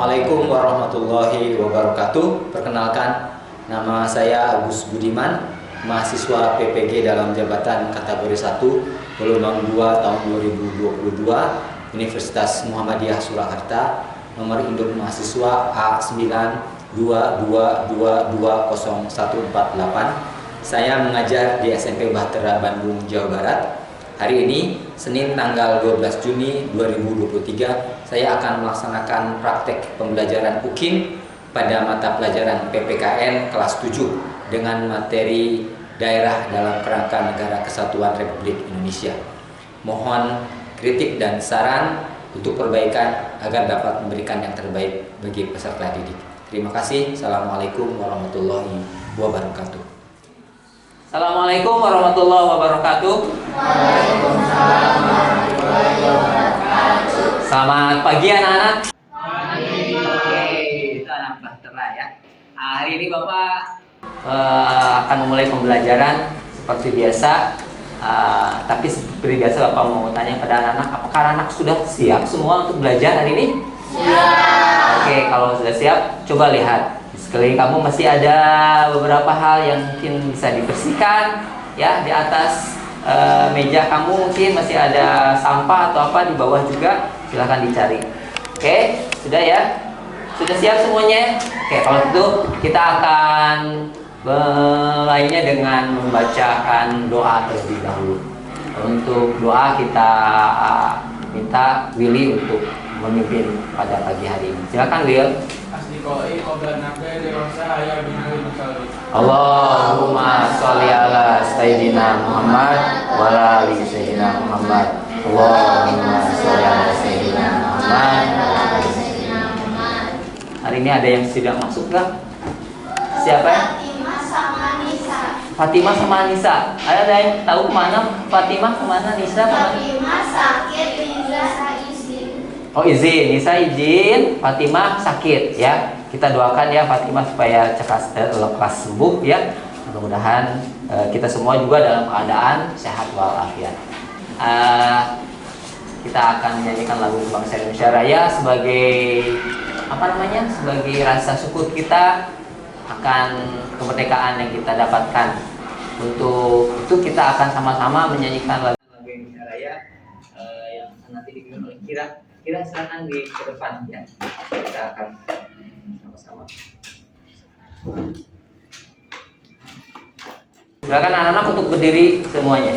Assalamualaikum warahmatullahi wabarakatuh. Perkenalkan, nama saya Agus Budiman, mahasiswa PPG dalam jabatan kategori 1 gelombang 2 tahun 2022 Universitas Muhammadiyah Surakarta, nomor induk mahasiswa A922220148. Saya mengajar di SMP Bahtera Bandung, Jawa Barat. Hari ini, Senin tanggal 12 Juni 2023, saya akan melaksanakan praktek pembelajaran UKIM pada mata pelajaran PPKN kelas 7 dengan materi daerah dalam kerangka Negara Kesatuan Republik Indonesia. Mohon kritik dan saran untuk perbaikan agar dapat memberikan yang terbaik bagi peserta didik. Terima kasih. Assalamualaikum warahmatullahi wabarakatuh. Assalamualaikum warahmatullahi wabarakatuh. Waalaikumsalam warahmatullahi wabarakatuh. Selamat pagi anak-anak. Pagi. Oke, itu anak Bahtera ya. Hari ini Bapak akan memulai pembelajaran seperti biasa. Tapi seperti biasa Bapak mau tanya pada anak-anak, apakah anak sudah siap semua untuk belajar hari ini? Siap. Oke, kalau sudah siap, coba lihat. Sekeliling kamu masih ada beberapa hal yang mungkin bisa dibersihkan ya. Di atas meja kamu mungkin masih ada sampah atau apa, di bawah juga silahkan dicari. Oke, sudah ya? Sudah siap semuanya? Oke, kalau gitu kita akan mulainya dengan membacakan doa terlebih dahulu. Untuk doa kita minta Willy untuk memimpin pada pagi hari ini. Silakan Will. Allahumma sholli ala Sayyidina Muhammad wa ala ali Sayyidina Muhammad. Allahumma sholli ala Sayyidina Muhammad. Hari ini ada yang tidak masuk nggak? Siapa ya? Fatimah sama Nisa. Fatimah sama Nisa. Ada yang tahu kemana Fatimah, kemana Nisa? Fatimah sakit, Nisa izin. Oh izin, Nisa izin, Fatimah sakit ya. Kita doakan ya Fatimah supaya lekas sembuh ya. Mudah-mudahan kita semua juga dalam keadaan sehat walafiat. Kita akan menyanyikan lagu Bangsa Indonesia Raya sebagai sebagai rasa syukur kita akan kemerdekaan yang kita dapatkan. Untuk itu kita akan sama-sama menyanyikan lagu Indonesia Raya yang nanti dipimpin oleh Kira. Kira silakan di depan ya. Kita akan sama-sama. Silakan anak-anak untuk berdiri semuanya.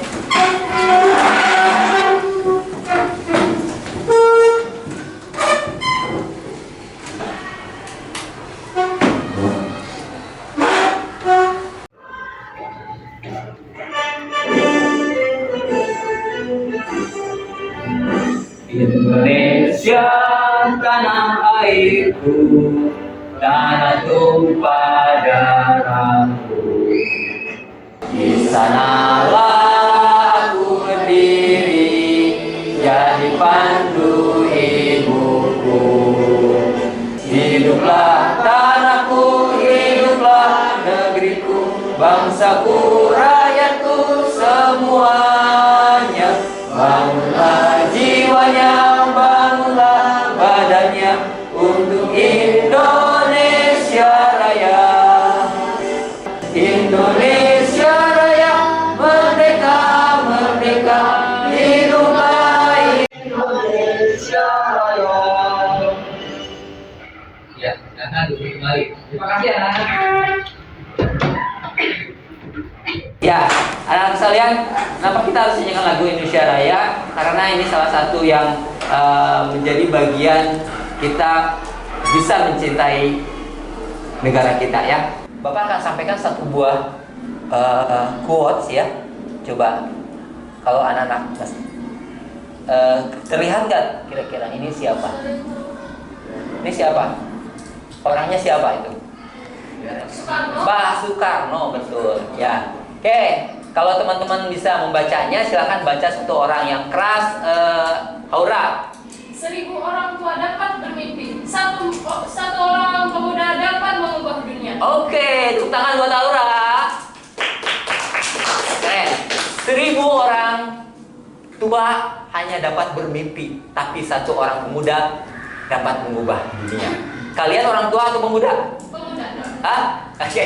Indonesia tanah airku, tanah tumpah darahku. Di sanalah aku berdiri, jadi pandu ibuku. Hiduplah tanahku, hiduplah negeriku, bangsaku, rakyatku semuanya. Bangunlah jiwanya, bangunlah badannya untuk Indonesia Raya. Indonesia Raya, merdeka, merdeka, hiduplah Indonesia Raya. Ya, silakan duduk kembali. Terima kasih anak-anak. Ya, anak-anak sekalian, kenapa kita harus nyanyikan lagu Indonesia Raya? Karena ini salah satu yang menjadi bagian kita bisa mencintai negara kita ya. Bapak akan sampaikan satu buah quotes ya. Coba, kalau anak-anak terlihat nggak kira-kira ini siapa? Ini siapa? Orangnya siapa itu? Pak Soekarno, betul ya. Oke, kalau teman-teman bisa membacanya, silakan baca satu orang yang keras. Aura. 1000 orang tua dapat bermimpi, satu orang pemuda dapat mengubah dunia. Oke, tepuk tangan buat Aura. Keren. 1000 orang tua hanya dapat bermimpi, tapi satu orang pemuda dapat mengubah dunia. Kalian orang tua atau pemuda? Pemuda. Hah? Oke,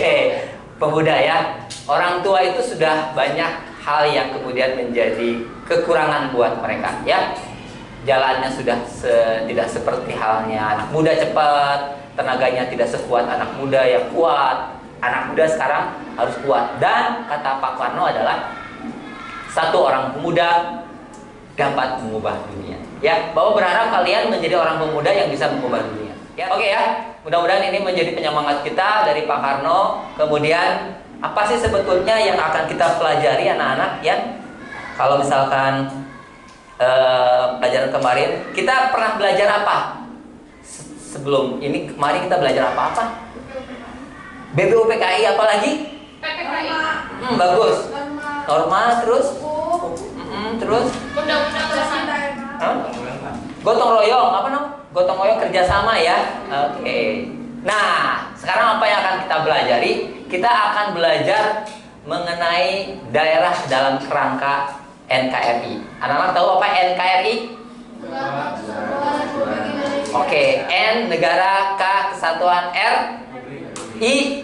pemuda ya. Orang tua itu sudah banyak hal yang kemudian menjadi kekurangan buat mereka ya. Jalannya sudah tidak seperti halnya anak muda cepat, tenaganya tidak sekuat anak muda yang kuat. Anak muda sekarang harus kuat. Dan kata Pak Karno adalah satu orang pemuda dapat mengubah dunia. Ya, Bapak berharap kalian menjadi orang pemuda yang bisa mengubah dunia. Ya, oke ya. Mudah-mudahan ini menjadi penyemangat kita dari Pak Karno. Kemudian apa sih sebetulnya yang akan kita pelajari anak-anak ya? Kalau misalkan pelajaran kemarin kita pernah belajar apa? Sebelum ini kemarin kita belajar apa-apa? BPUPKI apa lagi? PPKI. Bagus. Norma terus? Terus? Undang-undang dasar. Hah? Gotong royong apa namanya? Gotong royong kerjasama ya. Oke. Nah, sekarang apa yang akan kita pelajari? Kita akan belajar mengenai daerah dalam kerangka NKRI. Anak-anak tahu apa NKRI? Oke, N negara, K kesatuan, R I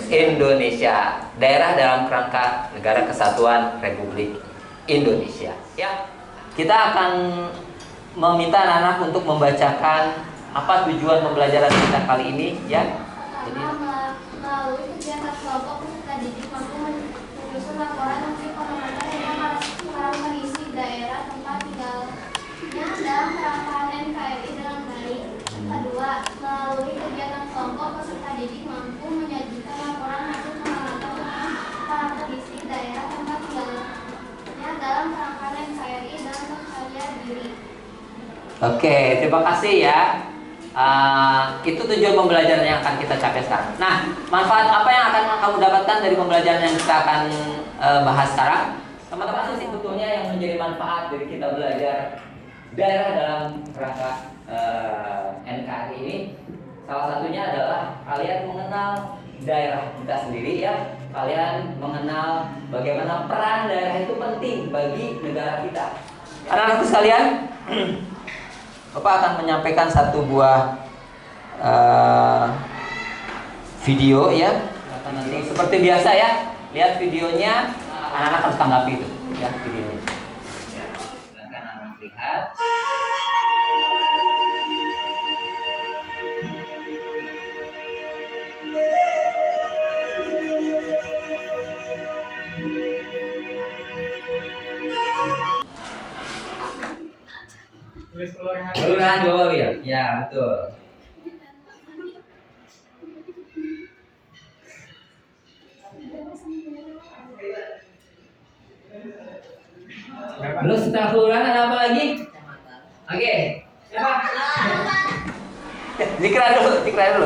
Indonesia. Daerah dalam kerangka Negara Kesatuan Republik Indonesia. Ya, kita akan meminta anak-anak untuk membacakan apa tujuan pembelajaran kita kali ini ya. Jadi melalui kegiatan kelompok peserta didik mampu menyusun laporan menteri pemerintah tentang para mengisi daerah tempat tinggalnya dalam perancangan NKRI dengan baik. Kedua, melalui kegiatan kelompok peserta didik mampu menyajikan laporan hasil pengamatan tentang para mengisi daerah tempat tinggalnya dalam perancangan NKRI dan berkarya diri. Oke, terima kasih ya. Itu tujuan pembelajaran yang akan kita capai sekarang. Nah, manfaat apa yang akan kamu dapatkan dari pembelajaran yang kita akan bahas sekarang? Teman-teman sih sebetulnya yang menjadi manfaat dari kita belajar daerah dalam kerangka NKRI ini, salah satunya adalah kalian mengenal daerah kita sendiri ya. Kalian mengenal bagaimana peran daerah itu penting bagi negara kita. Anak-anakku sekalian, Bapak akan menyampaikan satu buah video ya. Nanti seperti biasa ya, lihat videonya, anak-anak harus tanggapi itu ya videonya. Silakan anak lihat. Kelurahan Jowawi ya? Ya, betul. Belum setelah kelurahan ada apa lagi? Oke. Siapa? Dikira dulu.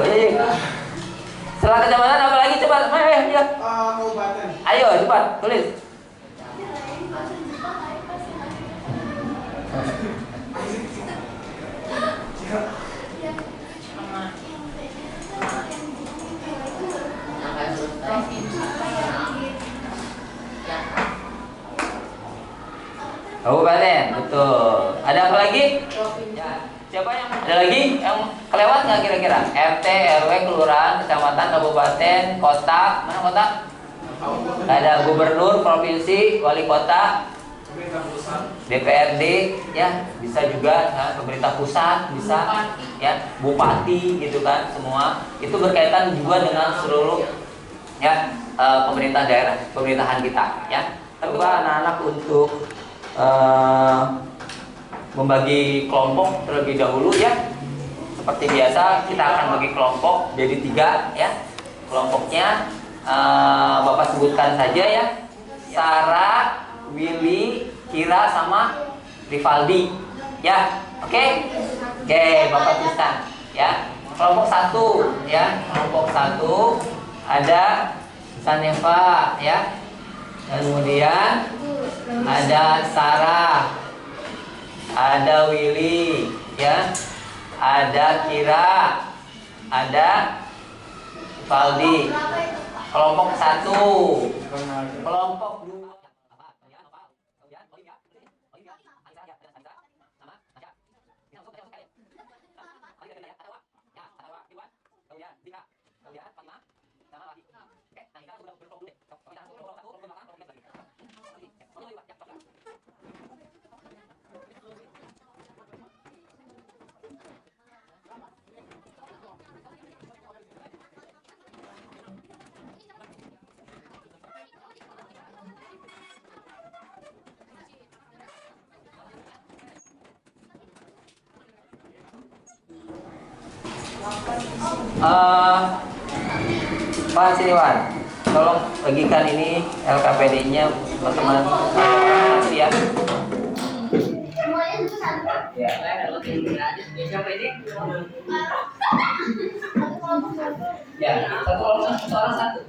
Ya. Setelah kecamatan apa lagi? Coba, ya. Kabupaten. Ayo, cepat, tulis. Kabupaten, betul. Ada apa lagi? Ya. Siapa yang ada lagi yang kelewat nggak kira-kira? RT, RW, kelurahan, kecamatan, kabupaten, kota. Mana kota? Ada gubernur, provinsi, wali kota, DPRD, ya bisa juga pemerintah pusat, bisa ya bupati gitu kan, semua itu berkaitan juga dengan seluruh ya pemerintah daerah, pemerintahan kita ya. Coba anak-anak untuk membagi kelompok terlebih dahulu ya. Seperti biasa kita akan bagi kelompok jadi 3 ya. Kelompoknya Bapak sebutkan saja ya. Sarah, Willy, Kira sama Rivaldi ya. Oke? Oke, Bapak tuliskan ya. Kelompok 1 ya. Kelompok 1 ada Saneva ya. Kemudian ada Sarah, ada Willy ya, ada Kira, ada Valdi. Kelompok 1, kelompok 2. Pak Siniwan, tolong bagikan ini LKPD-nya teman-teman ya. Semuanya itu satu. Ya, kalau siapa ini? Ya, satu orang satu.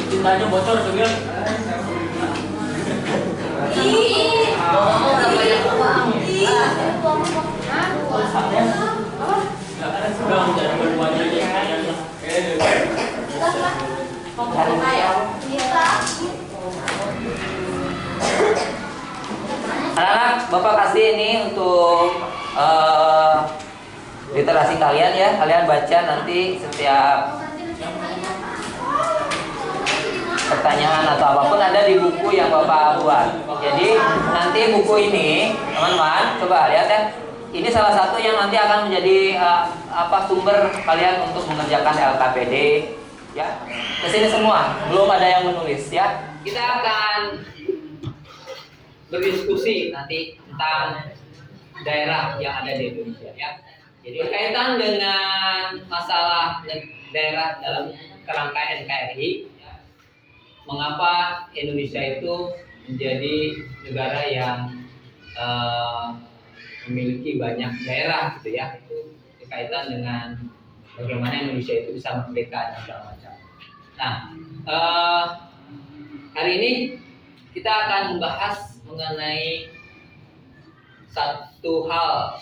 Tintanya bocor tuh kan. Anak-anak, Bapak kasih ini untuk literasi kalian ya. Kalian baca nanti setiap pertanyaan atau apapun ada di buku yang Bapak buat. Jadi nanti buku ini, teman-teman, coba lihat ya. Ini salah satu yang nanti akan menjadi sumber kalian untuk mengerjakan LKPD ya. Kesini semua, belum ada yang menulis ya. Kita akan berdiskusi nanti tentang daerah yang ada di Indonesia ya. Jadi kaitan dengan masalah daerah dalam kerangka NKRI, mengapa Indonesia itu menjadi negara yang memiliki banyak daerah gitu ya. Itu berkaitan dengan bagaimana Indonesia itu bisa merdeka dan segala macam. Nah, hari ini kita akan membahas mengenai satu hal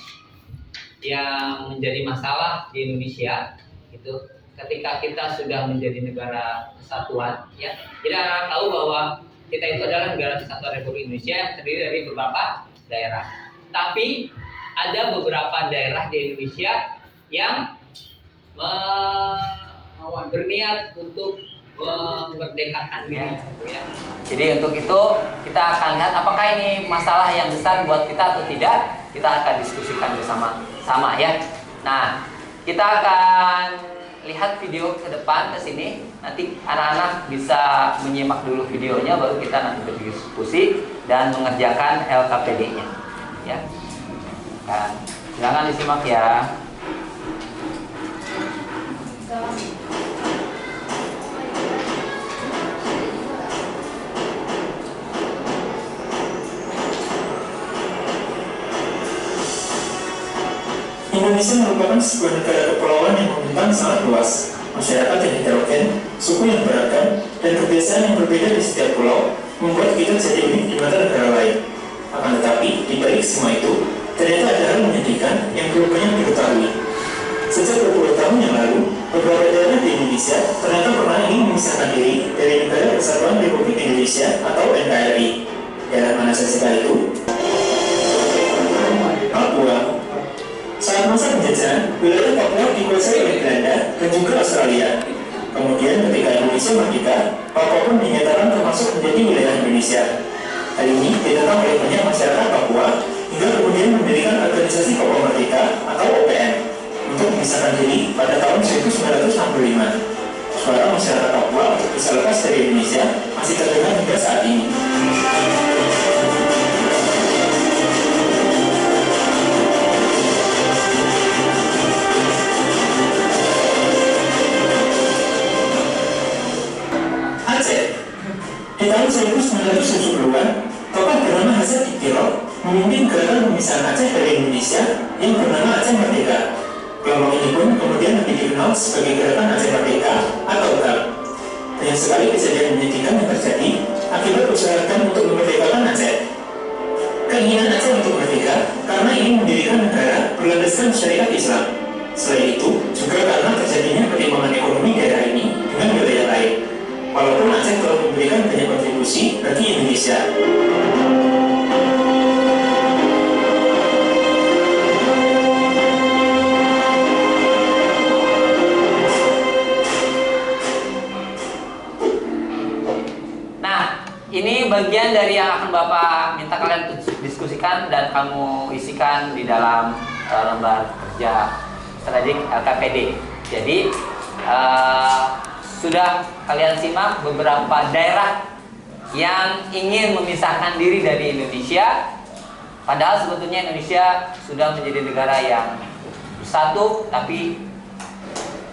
yang menjadi masalah di Indonesia itu ketika kita sudah menjadi negara kesatuan ya. Jadi anak tahu bahwa kita itu adalah negara kesatuan Republik Indonesia yang terdiri dari beberapa daerah. Tapi ada beberapa daerah di Indonesia yang berniat untuk memerdekakan diri ya. Jadi untuk itu kita akan lihat apakah ini masalah yang besar buat kita atau tidak. Kita akan diskusikan bersama-sama ya. Nah, kita akan lihat video ke depan ke sini. Nanti anak-anak bisa menyimak dulu videonya, baru kita nanti berdiskusi dan mengerjakan LKPD-nya ya. Nah, silakan disimak ya. Indonesia merupakan sebuah negara kepulauan yang membentang sangat luas, masyarakat yang heterogen, suku yang beragam, dan kebiasaan yang berbeda di setiap pulau membuat kita jadi unik di mata negara lain. Akan tetapi, di balik semua itu, ternyata ada hal menyedihkan yang belum banyak diketahui. Sejak berpuluh tahun yang lalu, beberapa daerah di Indonesia ternyata pernah ingin memisahkan diri dari Negara Kesatuan Republik Indonesia atau NKRI. Daerah mana saja itu? Papua. Saat masa penjajahan, wilayah Papua dikuasai oleh Belanda dan juga Australia. Kemudian ketika Indonesia merdeka, Papua pun dinyatakan termasuk menjadi wilayah Indonesia. Hal ini ditentang oleh banyak masyarakat Papua hingga kemudian mendirikan organisasi Papua Merdeka atau OPM untuk memisahkan diri pada tahun 1965. Suara masyarakat Papua untuk bisa lepas dari Indonesia masih terdengar hingga saat ini. Di tahun 1970-an, tokoh bernama Hasan Iqtirok memimpin gerakan pemisahan Aceh dari Indonesia yang bernama Aceh Merdeka. Kelompok ini pun kemudian lebih dikenal sebagai Gerakan Aceh Merdeka atau GAM. Banyak sekali kejadian menyedihkan yang terjadi akibat usaha GAM untuk memerdekakan Aceh. Keinginan Aceh untuk merdeka karena ingin mendirikan negara berlandaskan syariat Islam. Selain itu, juga karena terjadinya pertimbangan ekonomi daerah ini dengan wilayah lain. Walaupun Aceh telah memberikan banyak kontribusi bagi Indonesia. Nah, ini bagian dari yang akan Bapak minta kalian diskusikan dan kamu isikan di dalam lembar kerja strategik LKPD. Jadi sudah kalian simak beberapa daerah yang ingin memisahkan diri dari Indonesia, padahal sebetulnya Indonesia sudah menjadi negara yang bersatu, tapi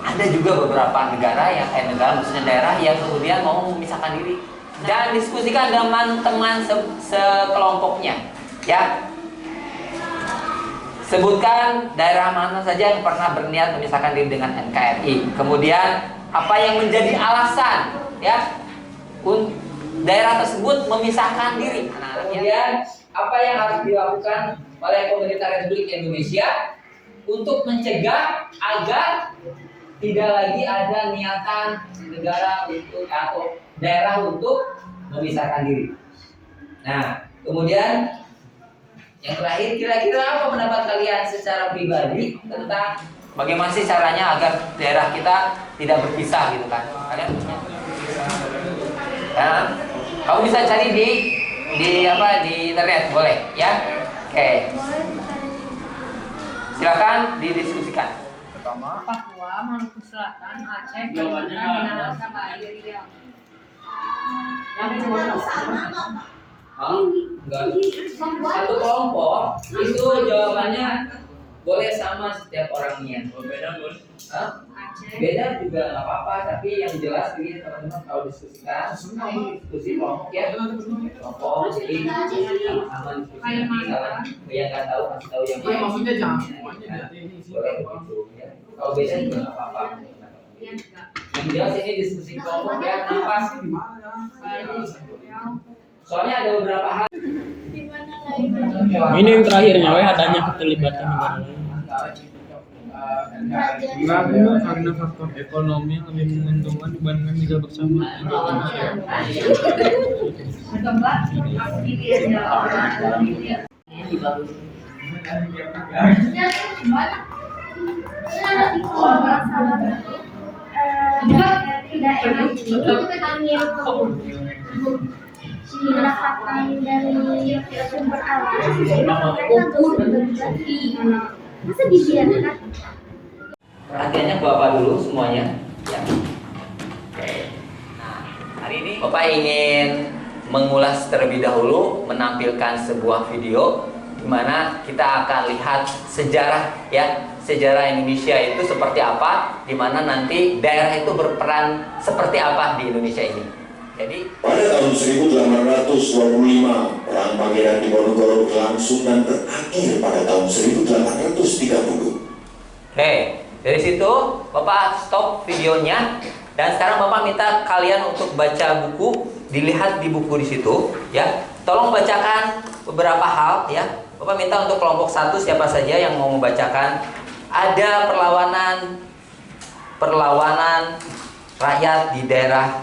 ada juga beberapa negara yang maksudnya daerah yang kemudian mau memisahkan diri. Dan diskusikan dengan teman sekelompoknya, ya. Sebutkan daerah mana saja yang pernah berniat memisahkan diri dengan NKRI. Kemudian apa yang menjadi alasan, ya, daerah tersebut memisahkan diri. Kemudian apa yang harus dilakukan oleh pemerintah Republik Indonesia untuk mencegah agar tidak lagi ada niatan negara untuk atau daerah untuk memisahkan diri. Nah, kemudian yang terakhir, kira-kira apa pendapat kalian secara pribadi tentang bagaimana sih caranya agar daerah kita tidak berpisah gitu kan? Kalian punya? Ya, kamu bisa cari di internet, boleh ya? Oke. Silakan didiskusikan. Papua, Maluku Selatan, Aceh, Jawabannya Kalimantan, Sabah, Riau. Enggak. Satu kelompok itu jawabannya boleh sama setiap orangnya. Beda bos. Hah? Beda juga nggak apa-apa, tapi yang jelas ini teman-teman kalau diskusikan, ini diskusi kelompok ya, kelompok jadi sama-sama diskusi. Kalau yang nggak tahu kasih tahu yang lain. Maksudnya jangan semuanya berarti ini sih. Boleh begitu ya. Kalau beda juga nggak apa-apa. Yang jelas ini diskusi kelompok ya. Kenapa sih? Soalnya ada beberapa hal. Ini yang terakhirnya, adanya keterlibatan negara lain. Enggak benar, karena faktor ekonomi yang lebih menguntungkan dibandingkan negara bersama Indonesia. Pendapatan dari sumber alam mereka berbagi, masa dibiarkan? Perhatiannya ke Bapak dulu semuanya ya. Oke. Nah, hari ini Bapak ingin mengulas terlebih dahulu, menampilkan sebuah video di mana kita akan lihat sejarah ya, sejarah Indonesia itu seperti apa, di mana nanti daerah itu berperan seperti apa di Indonesia ini. Jadi pada tahun 1825, Perang Pangeran Diponegoro berlangsung dan berakhir pada tahun 1830. Oke, dari situ Bapak stop videonya dan sekarang Bapak minta kalian untuk baca buku, dilihat di buku di situ ya. Tolong bacakan beberapa hal ya. Bapak minta untuk kelompok 1 siapa saja yang mau membacakan. Ada perlawanan rakyat di daerah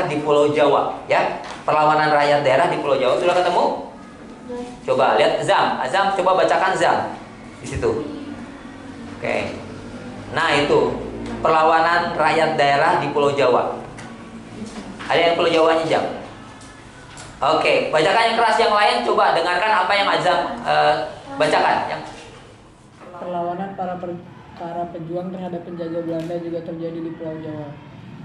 di Pulau Jawa ya. Perlawanan rakyat daerah di Pulau Jawa sudah ketemu? Coba lihat Azam coba bacakan Zam di situ. Oke. Nah, itu perlawanan rakyat daerah di Pulau Jawa. Ada yang Pulau Jawanya Jam? Oke, bacakan yang keras yang lain, coba dengarkan apa yang Azam bacakan yang Perlawanan para pejuang terhadap penjajah Belanda juga terjadi di Pulau Jawa.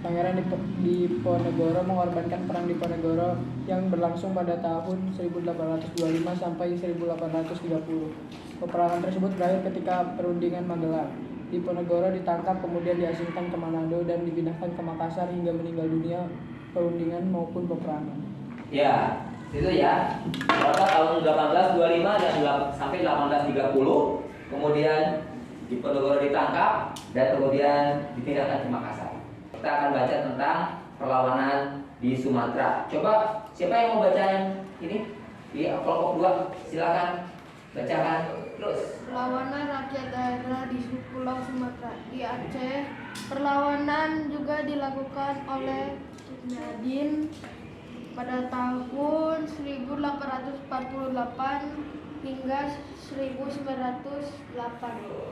Pangeran Diponegoro mengorbankan perang Diponegoro yang berlangsung pada tahun 1825 sampai 1830. Peperangan tersebut berakhir ketika perundingan Magelang. Diponegoro ditangkap kemudian diasingkan ke Manado dan dipindahkan ke Makassar hingga meninggal dunia perundingan maupun peperangan. ya, itu ya. Pada tahun 1825 dan sampai 1830, kemudian Diponegoro ditangkap dan kemudian dipindahkan ke Makassar. Kita akan baca tentang perlawanan di Sumatera. Coba siapa yang mau baca yang ini? Di kelompok 2, silakan bacakan terus. Perlawanan rakyat daerah di Pulau Sumatera. Di Aceh, perlawanan juga dilakukan oleh Nadine pada tahun 1848 hingga 1908.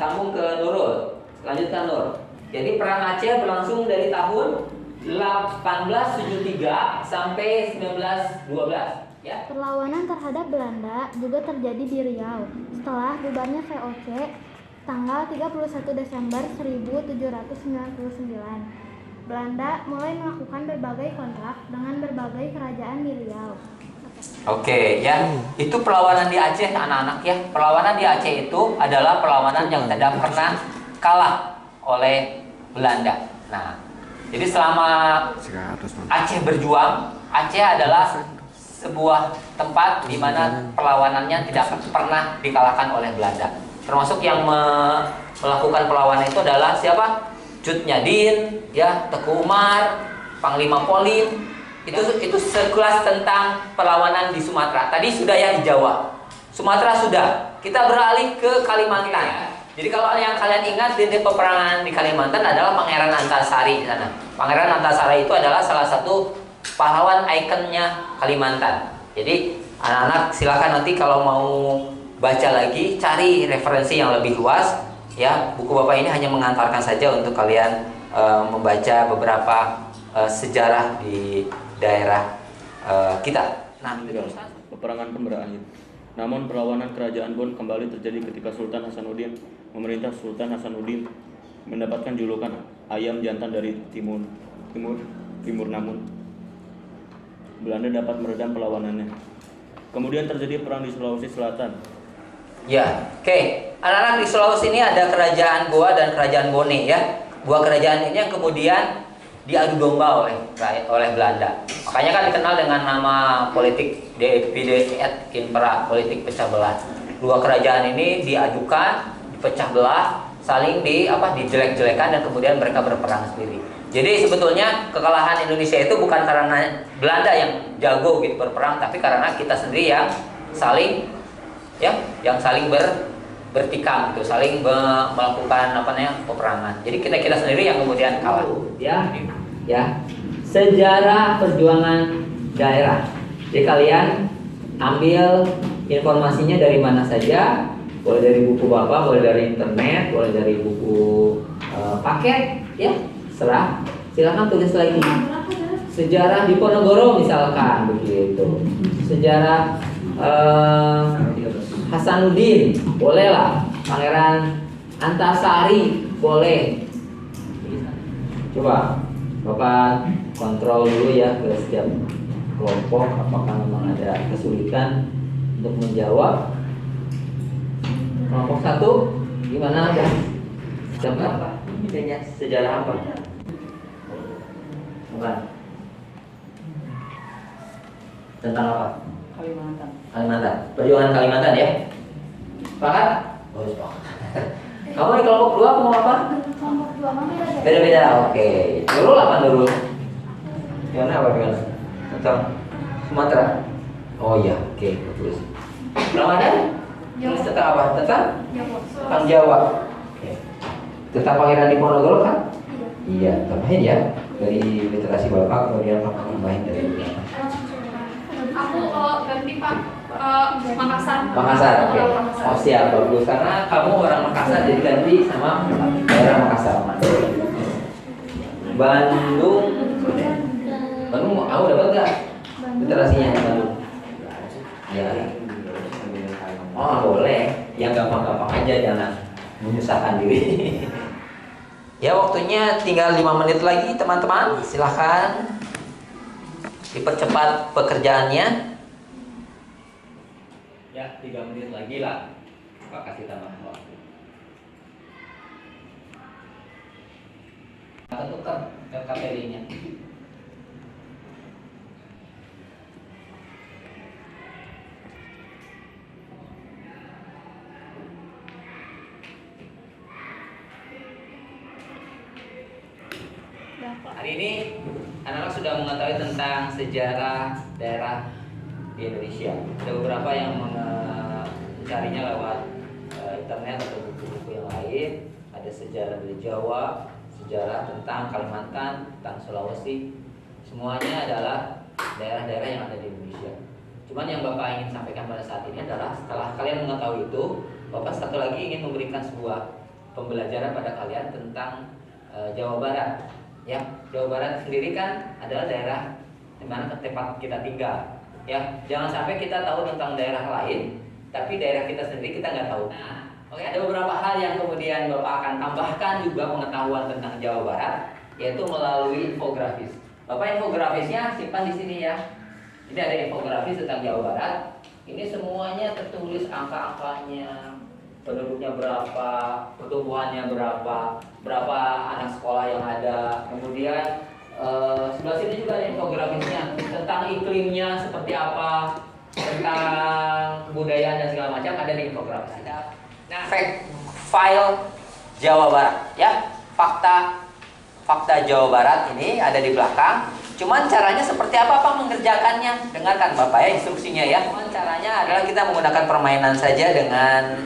Sambung ke Nurul. Lanjutkan Nur. Jadi perang Aceh berlangsung dari tahun 1873 sampai 1912 ya. Perlawanan terhadap Belanda juga terjadi di Riau setelah bubarnya VOC tanggal 31 Desember 1799. Belanda mulai melakukan berbagai kontrak dengan berbagai kerajaan di Riau. Oke ya, itu perlawanan di Aceh anak-anak ya. Perlawanan di Aceh itu adalah perlawanan yang tidak pernah kalah oleh Belanda. Nah, jadi selama Aceh berjuang, Aceh adalah sebuah tempat di mana perlawanannya tidak pernah dikalahkan oleh Belanda. Termasuk yang melakukan perlawanan itu adalah siapa? Cut Nyadin, ya, Teku Umar, Panglima Polim. Itu sekelas tentang perlawanan di Sumatera. Tadi sudah ya di Jawa. Sumatera sudah. Kita beralih ke Kalimantan. Jadi kalau yang kalian ingat di peperangan di Kalimantan adalah Pangeran Antasari di sana. Pangeran Antasari itu adalah salah satu pahlawan ikonnya Kalimantan. Jadi anak-anak silakan nanti kalau mau baca lagi cari referensi yang lebih luas ya. Buku Bapak ini hanya mengantarkan saja untuk kalian membaca beberapa sejarah di daerah kita. Nah, peperangan pun berakhir. Namun perlawanan kerajaan Bon kembali terjadi ketika Sultan Hasanuddin memerintah. Sultan Hasanuddin mendapatkan julukan ayam jantan dari timur. Namun Belanda dapat meredam perlawanannya. Kemudian terjadi perang di Sulawesi Selatan. Ya, oke. Anak-anak di Sulawesi ini ada kerajaan Goa dan kerajaan Bone ya. Dua kerajaan ini yang kemudian diadu domba oleh Belanda. Makanya kan dikenal dengan nama politik divide et impera, politik pecah belah. Dua kerajaan ini diajukan, dipecah belah, saling dijelek-jelekan dan kemudian mereka berperang sendiri. Jadi sebetulnya kekalahan Indonesia itu bukan karena Belanda yang jago gitu berperang, tapi karena kita sendiri yang saling bertikam gitu, saling melakukan peperangan. Jadi kita sendiri yang kemudian kalah. Ya. Sejarah perjuangan daerah. Jadi kalian ambil informasinya dari mana saja, boleh dari buku Bapak, boleh dari internet, boleh dari buku paket, ya. Silakan tulis lagi. Sejarah Diponegoro misalkan begitu. Sejarah Hasanuddin, bolehlah. Pangeran Antasari, boleh. Coba Bapak kontrol dulu ya ke setiap kelompok apakah memang ada kesulitan untuk menjawab. Kelompok 1 gimana? Siapa? Sejarah apa? Bukan. Tentang apa? Kalimantan. Perjuangan Kalimantan ya. Sepakat? Oh, sepakat. Kamu di kelompok 2 mau apa? Kelompok 2 mah beda. Beda-beda, oke. Nurul apa Nurul? Gimana tentang Sumatera? Oh iya, oke, bagus. Ramadan? Tulis tentang apa? Tentang Jawa. Oke. Tentang Pangeran Diponegoro kan? Iya, tambahin ya. Dari literasi Bapak, kemudian Bapak tambahin dari Aku ganti Pak Makassar. Makassar, oke. Oh siap, bagus. Karena kamu orang Makassar, jadi ganti sama daerah Makassar. Bandung, aku dapat nggak literasinya Bandung? Ya. Oh boleh, yang gampang-gampang aja, jangan menyusahkan diri. Ya waktunya tinggal 5 menit lagi teman-teman, silahkan dipercepat pekerjaannya. Ya 3 menit lagi lah, Pak kasih tambahan waktu. Tentukan KPD-nya. Hari ini anak-anak sudah mengetahui tentang sejarah daerah di Indonesia. Ada beberapa yang mencarinya lewat internet atau buku-buku yang lain. Ada sejarah dari Jawa, sejarah tentang Kalimantan, tentang Sulawesi. Semuanya adalah daerah-daerah yang ada di Indonesia. Cuman yang Bapak ingin sampaikan pada saat ini adalah setelah kalian mengetahui itu, Bapak satu lagi ingin memberikan sebuah pembelajaran pada kalian tentang Jawa Barat. Ya, Jawa Barat sendiri kan adalah daerah di mana tempat kita tinggal. Ya, jangan sampai kita tahu tentang daerah lain, tapi daerah kita sendiri kita nggak tahu. Nah, oke, ada beberapa hal yang kemudian Bapak akan tambahkan juga pengetahuan tentang Jawa Barat, yaitu melalui infografis. Bapak infografisnya simpan di sini ya. Ini ada infografis tentang Jawa Barat. Ini semuanya tertulis angka-angkanya, penduduknya berapa, pertumbuhannya berapa anak sekolah yang ada. Kemudian sebelah sini juga ada infografisnya tentang iklimnya seperti apa, tentang kebudayaan dan segala macam ada di infografis. Nah, file Jawa Barat ya, fakta Jawa Barat ini ada di belakang. Cuman caranya seperti apa Pak mengerjakannya? Dengarkan Bapak ya instruksinya ya. Cuman caranya adalah kita menggunakan permainan saja dengan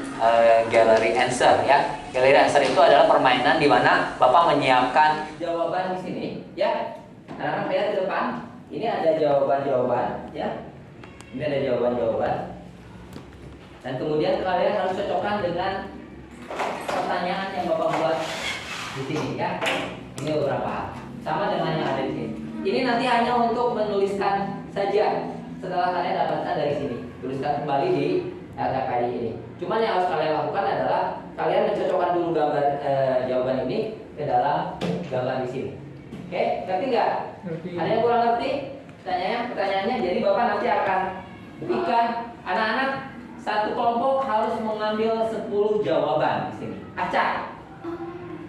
gallery answer ya. Gallery answer itu adalah permainan di mana Bapak menyiapkan jawaban di sini ya. Nah, lihat di depan. Ini ada jawaban-jawaban ya. Ini ada jawaban-jawaban. Dan kemudian kalian harus cocokkan dengan pertanyaan yang Bapak buat di sini ya. Ini beberapa sama dengan yang ada di sini. Ini nanti hanya untuk menuliskan saja setelah kalian dapatkan dari sini. Tuliskan kembali di LKKI ini. Cuman yang harus kalian lakukan adalah kalian mencocokkan dulu gambar jawaban ini ke dalam gambar di sini. Oke, ngerti nggak? Ada yang kurang ngerti? Pertanyaannya, jadi Bapak nanti akan berikan anak-anak satu kelompok harus mengambil 10 jawaban di sini. Acak.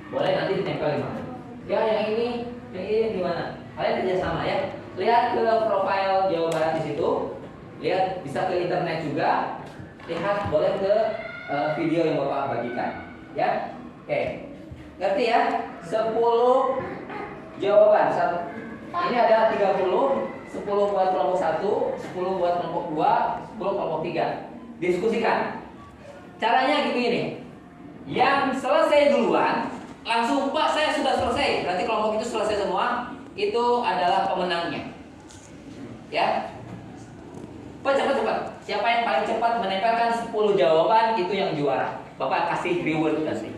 Boleh nanti ditempel di mana? Ya, yang ini di mana? Kalian kerjasama ya. Lihat ke profil Jawa Barat di situ. Lihat bisa ke internet juga. Lihat boleh ke video yang Bapak bagikan. Ya. Oke. Ngerti ya? 10 jawaban. Ini ada 30. 10 buat kelompok 1, 10 buat kelompok 2, 10 kelompok 3. Diskusikan. Caranya gini. Yang selesai duluan langsung Pak saya sudah selesai. Berarti kelompok itu selesai semua. Itu adalah pemenangnya. Ya. Cepat. Siapa yang paling cepat menempelkan 10 jawaban itu yang juara. Bapak kasih reward kasih.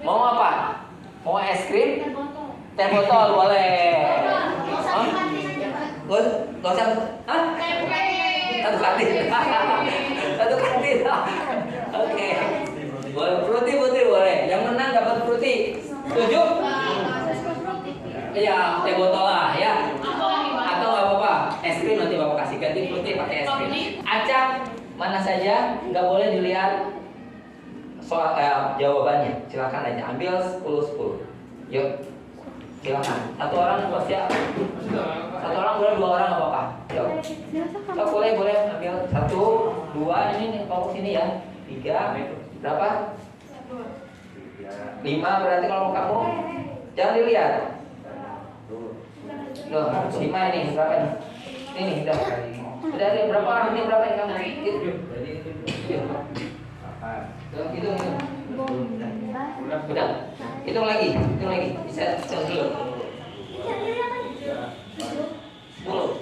Mau apa? Mau es krim? Teh botol boleh. Gak usah. Hah? Satu kantin. Satu kantin. Oke. Boleh fruity boleh. Yang menang dapat fruity. Setuju? Iya, teh botol lah ya. Atau nggak apa-apa, es krim nanti Bapak kasih ganti fruity pakai es krim. Acak mana saja, nggak boleh dilihat soal jawabannya. Silakan aja, ambil 10. Yuk, silakan. Satu orang pasti ya. Satu orang boleh, 2 orang nggak apa-apa. Yuk. Boleh ambil 1, 2 ini nih kelompok sini ya. 3 berapa? 5 berarti kalau kamu jangan dilihat. Loh, 5 ini berapa nih? Ini udah. Udah ada berapa orang ini berapa yang kamu? Hitung. Udah. Hitung lagi. Bisa hitung dulu. 10.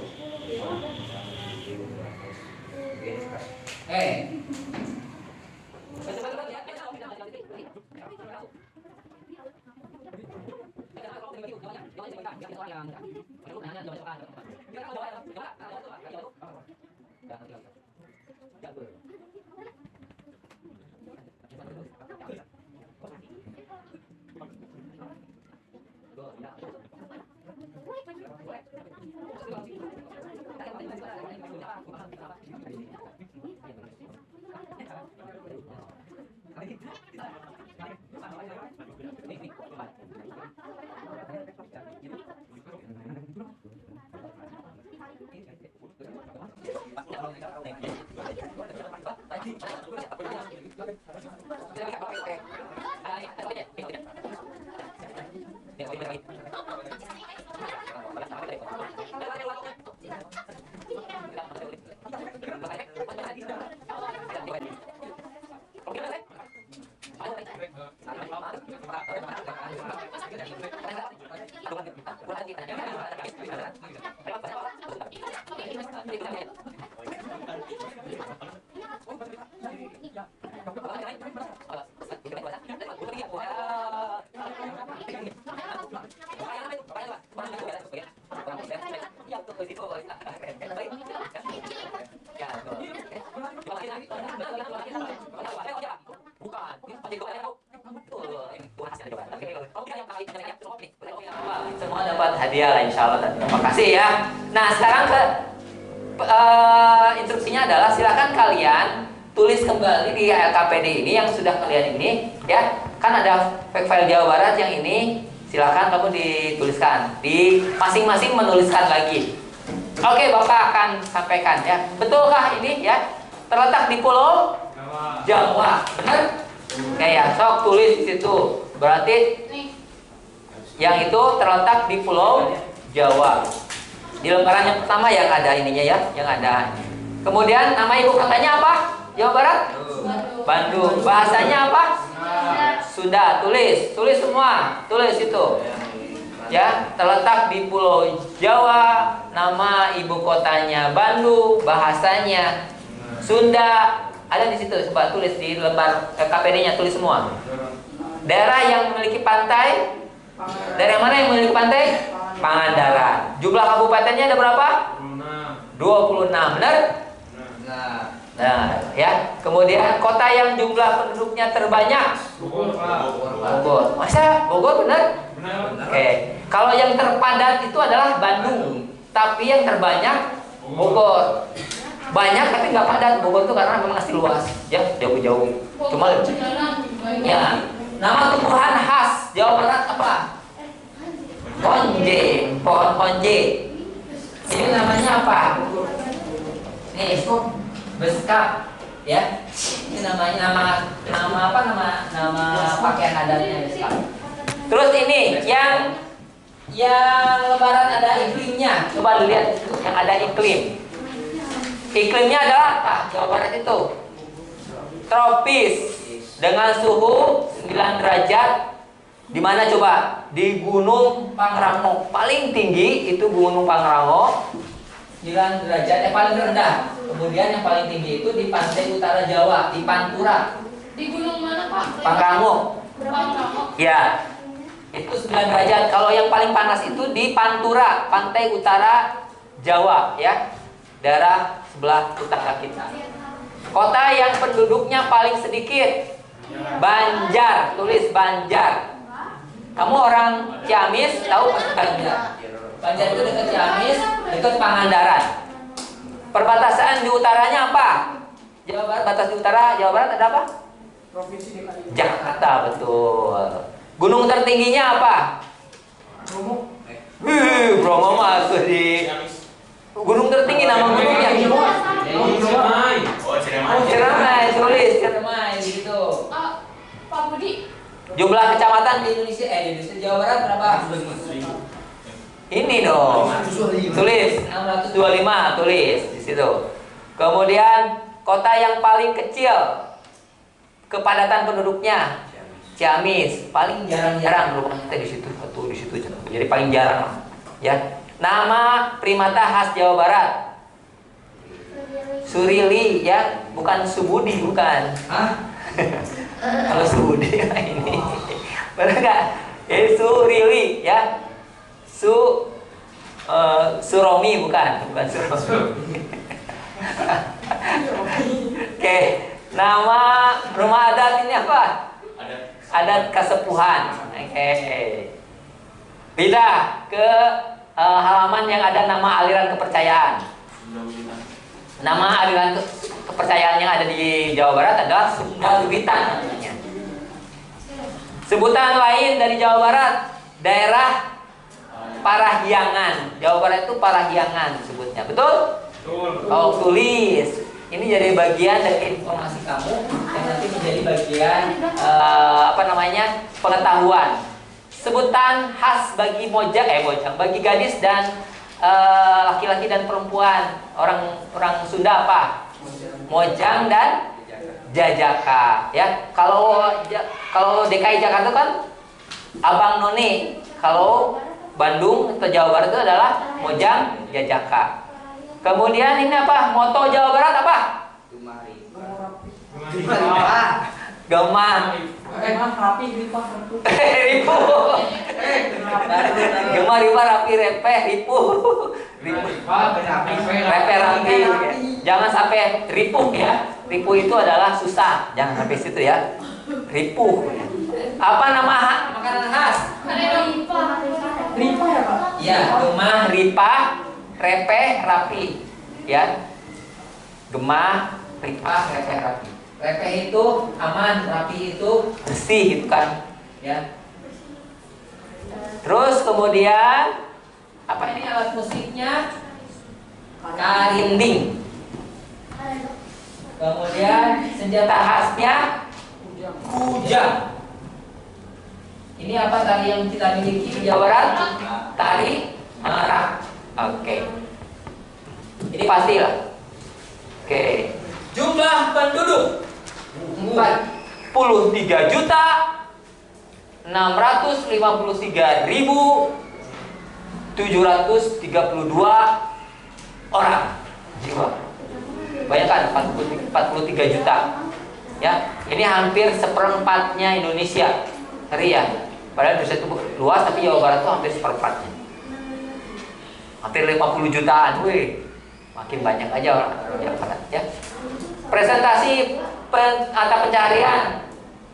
Cepat ya. dia lah insya Allah. Terima kasih ya. Nah sekarang ke instruksinya adalah silakan kalian tulis kembali di LKPD ini yang sudah kalian ini ya. Kan ada file Jawa Barat yang ini, silakan kamu dituliskan di masing-masing menuliskan lagi. Oke, Bapak akan sampaikan ya. Betulkah ini ya? Terletak di Pulau Jawa, benar? Kayak sok tulis di situ. Berarti yang itu terletak di Pulau Jawa. Di lembaran yang pertama yang ada ininya ya, yang ada. Kemudian nama ibu kotanya apa? Jawa Barat? Bandung. Bahasanya apa? Sunda. Tulis semua. Tulis itu. Ya, terletak di Pulau Jawa, nama ibu kotanya Bandung, bahasanya Sunda. Ada di situ. Coba tulis di lembar KPD-nya, tulis semua. Daerah yang memiliki pantai. Daerah mana yang memiliki pantai? Pangandaran. Jumlah kabupatennya ada berapa? 26. Benar? Nah, ya. Kemudian kota yang jumlah penduduknya terbanyak? Bogor. Masa Bogor benar? Oke. Kalau yang terpadat itu adalah Bandung, tapi yang terbanyak Bogor. Banyak tapi nggak padat. Bogor itu karena memang masih luas, ya jauh-jauh. Cuma ya. Nama tumbuhan khas Jawa Barat apa? Honje, pohon honje. Ini namanya apa? Nih, beskap, ya. Ini namanya nama pakaian adatnya beskap. Terus ini yang lebaran ada iklimnya. Coba lihat yang ada iklim. Iklimnya adalah Jawa Barat itu tropis dengan suhu 9 derajat. Di mana coba? Di Gunung Pangrango. Paling tinggi itu Gunung Pangrango 9 derajat, yang paling rendah. Kemudian yang paling tinggi itu di pantai utara Jawa, di Pantura. Di gunung mana Pak? Pangrango. Ya, itu 9 derajat. Kalau yang paling panas itu di Pantura, pantai utara Jawa, ya, daerah sebelah utara kita. Kota yang penduduknya paling sedikit, Banjar. Tulis Banjar. Kamu orang Ciamis, tahu pasti Banjar. Banjar itu dekat Ciamis, dekat Pangandaran. Perbatasan di utaranya apa? Jawa Barat, batas di utara Jawa Barat ada apa? Provinsi DKI Jakarta, betul. Gunung tertingginya apa? Bromo. Bromo masuk di gunung tertinggi, nama gunungnya Ciremai. Tulis Ciremai gitu. Pak Budi. Jumlah kecamatan di Indonesia, Jawa Barat berapa? Ini dong. Tulis 625, tulis di situ. Kemudian kota yang paling kecil kepadatan penduduknya Ciamis, paling jarang-jarang rumah kita di situ, satu di situ. Jadi paling jarang, ya. Nama primata khas Jawa Barat. Surili, ya, bukan Subudi, bukan. Kalau Subudi ini benar nggak? Surili, ya. Suromi, bukan Suromi. Oke, nama rumah adat ini apa? Adat Kasepuhan. Oke. Pindah ke halaman yang ada nama aliran kepercayaan. Nama aliran kepercayaan yang ada di Jawa Barat adalah Sunda Wiwitan namanya. Sebutan lain dari Jawa Barat, daerah Parahyangan. Jawa Barat itu Parahyangan sebutnya. Betul? Oh, tulis. Ini jadi bagian dari informasi kamu yang nanti menjadi bagian pengetahuan. Sebutan khas bagi bagi gadis dan laki-laki dan perempuan orang Sunda apa? Mojang dan Jajaka, ya. Kalau DKI Jakarta kan Abang None. Kalau Bandung atau Jawa Barat itu adalah Mojang Jajaka. Kemudian ini apa? Moto Jawa Barat apa? Gemah. Rapi, ripa, ripu. Gemah, ripa, rapi, repeh, ripu. Repeh, rapi. Jangan sampai ripuh, ya. Ripuh itu adalah susah. Jangan sampai situ, ya. Ripuh. Apa nama makanan khas? Ripa ya Pak? Ya, gemah, ripah, repeh, rapi. Ya. Gemah, ripah, repeh, rapi. Repeh itu aman, rapi itu bersih itu kan. Ya. Terus kemudian apa ini alat musiknya? Karinding. Kemudian senjata khasnya kujang. Ini apa tari yang kita miliki di Jawa Barat? Tari merak. Oke. Ini pasti lah. Oke. Jumlah penduduk 43.653.732 orang jiwa. Bayangkan 43 juta. Ya, ini hampir seperempatnya Indonesia. Ngeri ya. Padahal Indonesia itu luas, tapi Jawa Barat itu hampir seperempatnya. Hampir 50 jutaan, weh. Makin banyak aja orang Jawa Barat ya. Presentasi mata pencaharian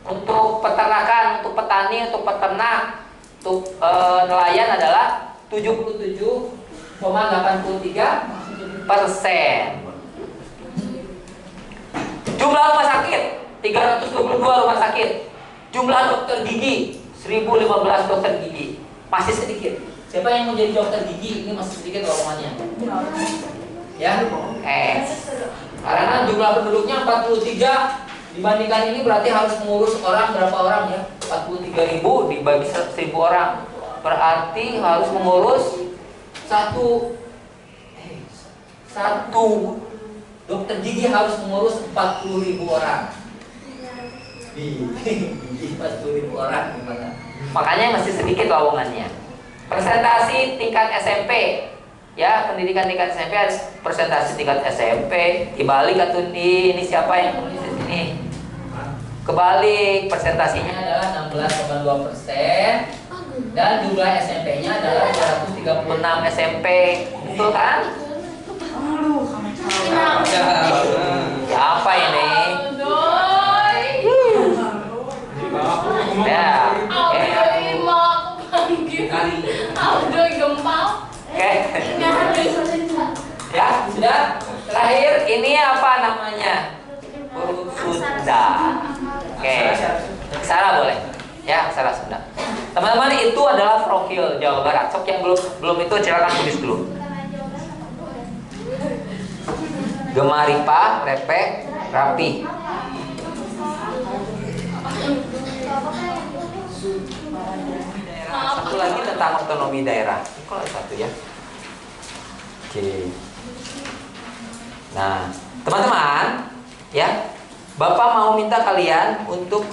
untuk peternakan, untuk petani, untuk peternak, untuk nelayan adalah 77,83%. Jumlah rumah sakit 322 rumah sakit. Jumlah dokter gigi 1015 dokter gigi. Masih sedikit. Siapa yang mau jadi dokter gigi? Ini masih sedikit lowongannya. Ya. Karena jumlah penduduknya 43, dibandingkan ini berarti harus mengurus orang berapa orang ya? 43.000 dibagi 1.000 orang. Berarti harus mengurus satu dokter gigi harus mengurus 40.000 orang. Gigi 40.000 orang gimana? Makanya masih sedikit lowongannya. Presentasi tingkat SMP. Ya, pendidikan tingkat SMP harus presentasi tingkat SMP. Dibalik atau ini siapa yang tulis di sini? Kebalik, presentasinya adalah 16,2% dan jumlah SMP-nya adalah 236 SMP. Betul kan? Siapa ini? Ya, oke. Ya, sudah. Terakhir ini apa namanya? Sunda. Oke. Aksara boleh. Ya, aksara Sunda. Teman-teman, itu adalah profil Jawa Barat. Sok yang belum itu silakan tulis dulu. Gemah, ripah, repeh, rapi. Satu lagi tentang otonomi daerah. Ini kalau satu ya. Oke. Nah, teman-teman, ya, Bapak mau minta kalian untuk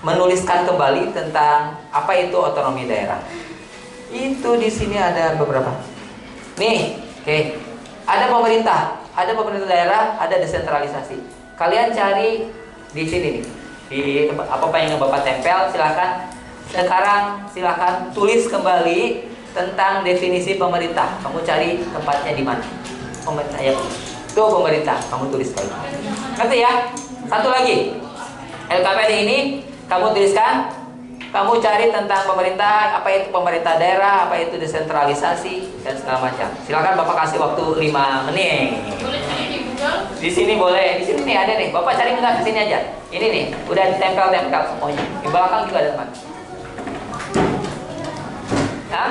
menuliskan kembali tentang apa itu otonomi daerah. Itu di sini ada beberapa. Nih, oke. Ada pemerintah daerah, ada desentralisasi. Kalian cari di sini nih. Di apa yang Bapak tempel, silakan. Sekarang silakan tulis kembali tentang definisi pemerintah. Kamu cari tempatnya di mana? Pemerintah ya. Itu pemerintah, kamu tulis lagi. Ngerti ya? Satu lagi. LKPD ini kamu tuliskan. Kamu cari tentang pemerintah, apa itu pemerintah daerah, apa itu desentralisasi dan segala macam. Silakan Bapak kasih waktu 5 menit. Boleh cari di Google? Di sini boleh. Di sini nih ada nih. Bapak cari enggak, ke sini aja. Ini nih, udah ditempel-tempel semuanya. Di belakang juga ada teman. Hah?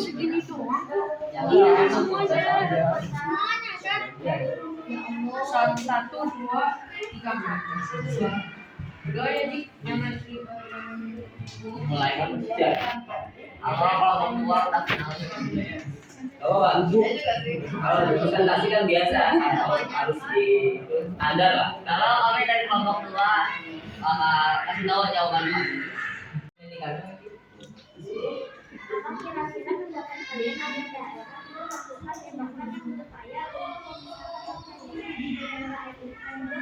Segini doang. Iya, semuanya. Satu, dua, tiga. Dua ya, Dik. Mulai kan kalau keluar udah kenal. Oh, kalau presentasi kan biasa, harus di standar lah. Kalau kami dari kelompok 2, kasih tahu jawabannya. Ini kan. Kira-kira pendapat kalian ada daerah yang melakukan tindakan yang berupaya untuk mengurangi daerah itu sama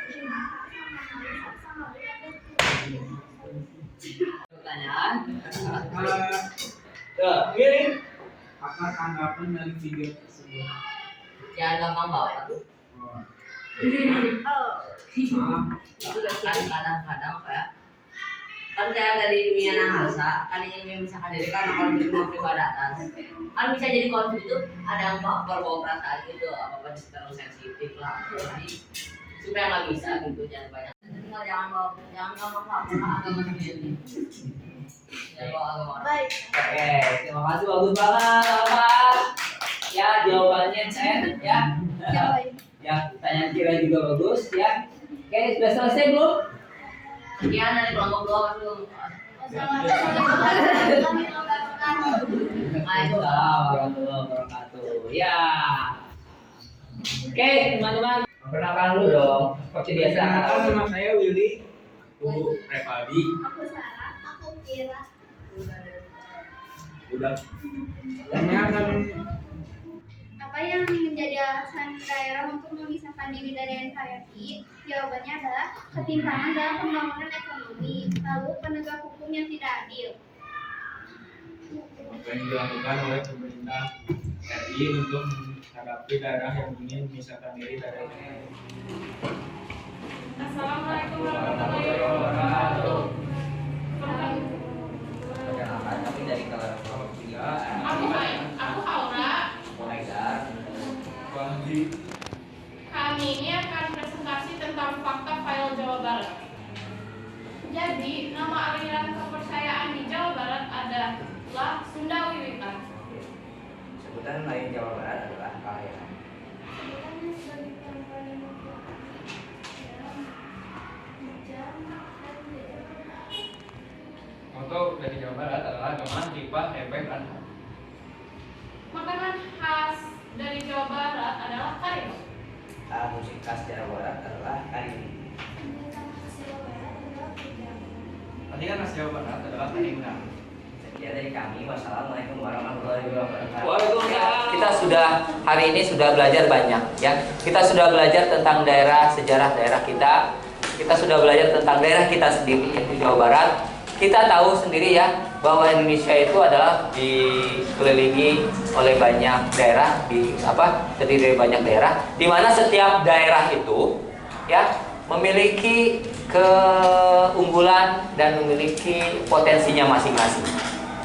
Pertanyaan. Pilih. Apa tanggapan dari video tersebut? Jangan gampang bawa tuh. Kadang-kadang kayak kan kayak dari dunia nahasa kan ingin memisahkan diri kan kalau di rumah peribadatan kan bisa jadi konflik itu ada yang baper bawa perasaan gitu apa terlalu sensitif lah jadi supaya nggak bisa gitu jangan banyak jangan gampang baper agama sendiri Baik. oke terima kasih bagus banget Bapak ya jawabannya saya ya ya pertanyaan kira juga bagus ya oke sudah selesai belum? Sekian dari kelompok 2 langsung. Waalaikumsalam warahmatullahi wabarakatuh. Ya. Oke, teman-teman. Perkenalkan dulu dong. Seperti biasa. Nama saya Willy. Bu Revaldi. Aku Sarah, aku Kira. Udah. Tanyakan. Apa yang menjadi alasan daerah untuk memisahkan diri dari NKRI? Jawabannya adalah ketimpangan dalam pembangunan ekonomi, lalu penegak hukum yang tidak adil. Apa yang dilakukan oleh pemerintah RI untuk menghadapi daerah yang ingin memisahkan diri dari NKRI? Assalamualaikum warahmatullahi wabarakatuh. Perkenalkan kami dari kelompok 3. Aku Aura. Kami ini akan presentasi tentang fakta file Jawa Barat. Jadi, nama aliran kepercayaan di Jawa Barat adalah Sunda Wiwitan. Sebutan lain Jawa Barat adalah Kalayan. Moto dari Jawa Barat adalah Gaman, Kipas, Ebek, dan Makanan khas dari Jawa Barat adalah kari. Musik khas Jawa Barat adalah kari. tadi kan khas Jawa Barat adalah Karinggang. Sekian dari kami. Wassalamualaikum warahmatullahi wabarakatuh. Waalaikumsalam. Kita sudah hari ini sudah belajar banyak ya. Kita sudah belajar tentang daerah, sejarah daerah kita. Kita sudah belajar tentang daerah kita sendiri yaitu Jawa Barat. Kita tahu sendiri ya bahwa Indonesia itu adalah dikelilingi oleh banyak daerah terdiri dari banyak daerah di mana setiap daerah itu ya memiliki keunggulan dan memiliki potensinya masing-masing.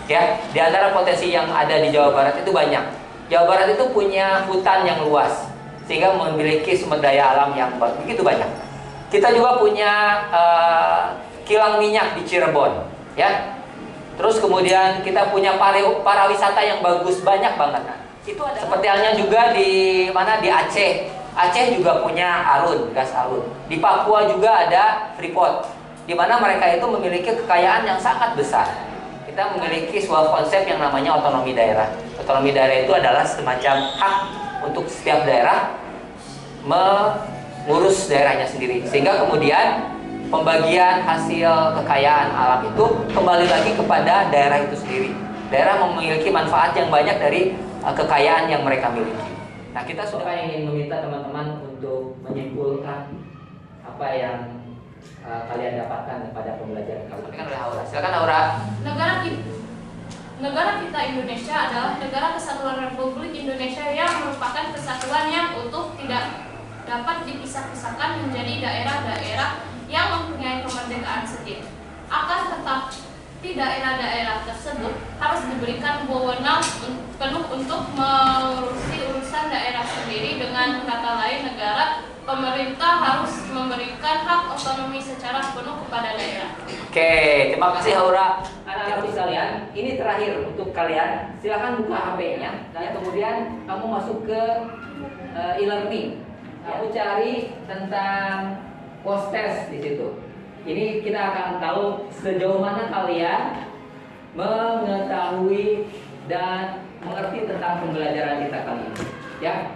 Ya, di antara potensi yang ada di Jawa Barat itu banyak. Jawa Barat itu punya hutan yang luas sehingga memiliki sumber daya alam yang begitu banyak. Kita juga punya kilang minyak di Cirebon, ya. Terus kemudian kita punya pariwisata yang bagus banyak banget. Nah, itu ada seperti halnya juga di mana di Aceh. Aceh juga punya gas arun. Di Papua juga ada Freeport, di mana mereka itu memiliki kekayaan yang sangat besar. Kita memiliki sebuah konsep yang namanya otonomi daerah. Otonomi daerah itu adalah semacam hak untuk setiap daerah mengurus daerahnya sendiri, sehingga kemudian pembagian hasil kekayaan alam itu kembali lagi kepada daerah itu sendiri. Daerah memiliki manfaat yang banyak dari kekayaan yang mereka miliki. Nah, kita sudah ingin meminta teman-teman untuk menyimpulkan apa yang kalian dapatkan pada pembelajaran kali ini. Oleh Aura. Silakan Aura. Negara kita Indonesia adalah negara kesatuan Republik Indonesia yang merupakan kesatuan yang utuh, tidak dapat dipisah-pisahkan menjadi daerah-daerah yang mempunyai kemerdekaan sendiri. Akan tetapi daerah-daerah tersebut harus diberikan wewenang penuh untuk mengurusi urusan daerah sendiri. Dengan kata lain, pemerintah harus memberikan hak otonomi secara penuh kepada daerah. Oke, terima kasih Aura. Anak-anak sekalian, ini terakhir untuk kalian. Silakan buka HP-nya dan kemudian kamu masuk ke e-learning. Kamu cari tentang post-test di situ. Ini kita akan tahu sejauh mana kalian mengetahui dan mengerti tentang pembelajaran kita kali ini. Ya,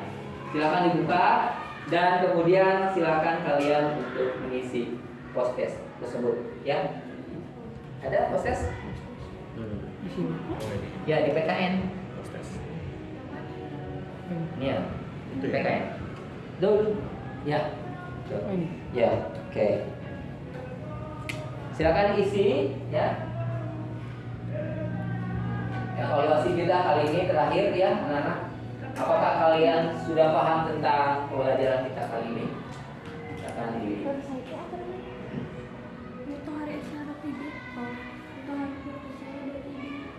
silakan dibuka dan kemudian silakan kalian untuk mengisi post-test tersebut. Ya, ada post-test? Ya, di PKN. Ya, di PKN. Dulu. Ya. Ya, oke. silakan isi ya. Evaluasi kita kali ini terakhir ya anak-anak. Apakah kalian sudah paham tentang pembelajaran kita kali ini? Silakan di Itu hari acara video. Itu hari saya dari video.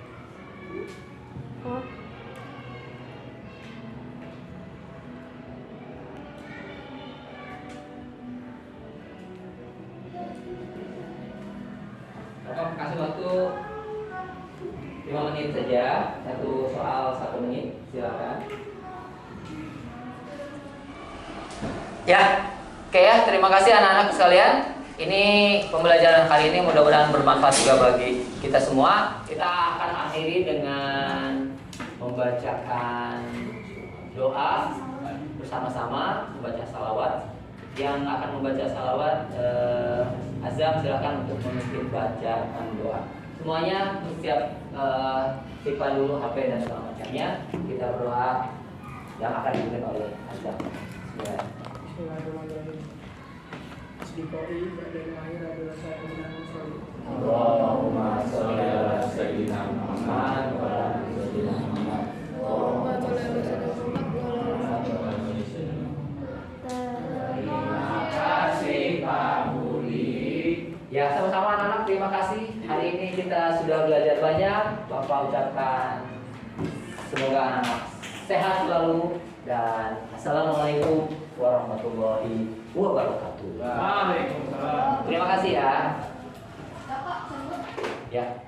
Bapak kasih waktu 5 menit saja, satu soal 1 menit, silakan. Ya, oke ya, terima kasih anak-anak sekalian. Ini pembelajaran kali ini mudah-mudahan bermanfaat juga bagi kita semua. Kita akan akhiri dengan membacakan doa bersama-sama, membaca salawat. Yang akan membaca salawat, Azam silakan untuk memimpin bacaan doa. Semuanya siap, simpan dulu HP dan segala macamnya. Kita berdoa yang akan dipimpin oleh Azam. Bismillahirrahmanirrahim. Asdiqoi ba'dal lahir adalah saya kemenangan selalu. Allahumma sholli ala sayyidina Muhammad wa ala ali sayyidina Muhammad. Terima kasih Pak Budi. Ya, sama-sama anak-anak, terima kasih. Hari ini kita sudah belajar banyak. Bapak ucapkan semoga anak-anak sehat selalu dan assalamualaikum warahmatullahi wabarakatuh. Waalaikumsalam. Terima kasih ya. Bapak, sebut. Ya.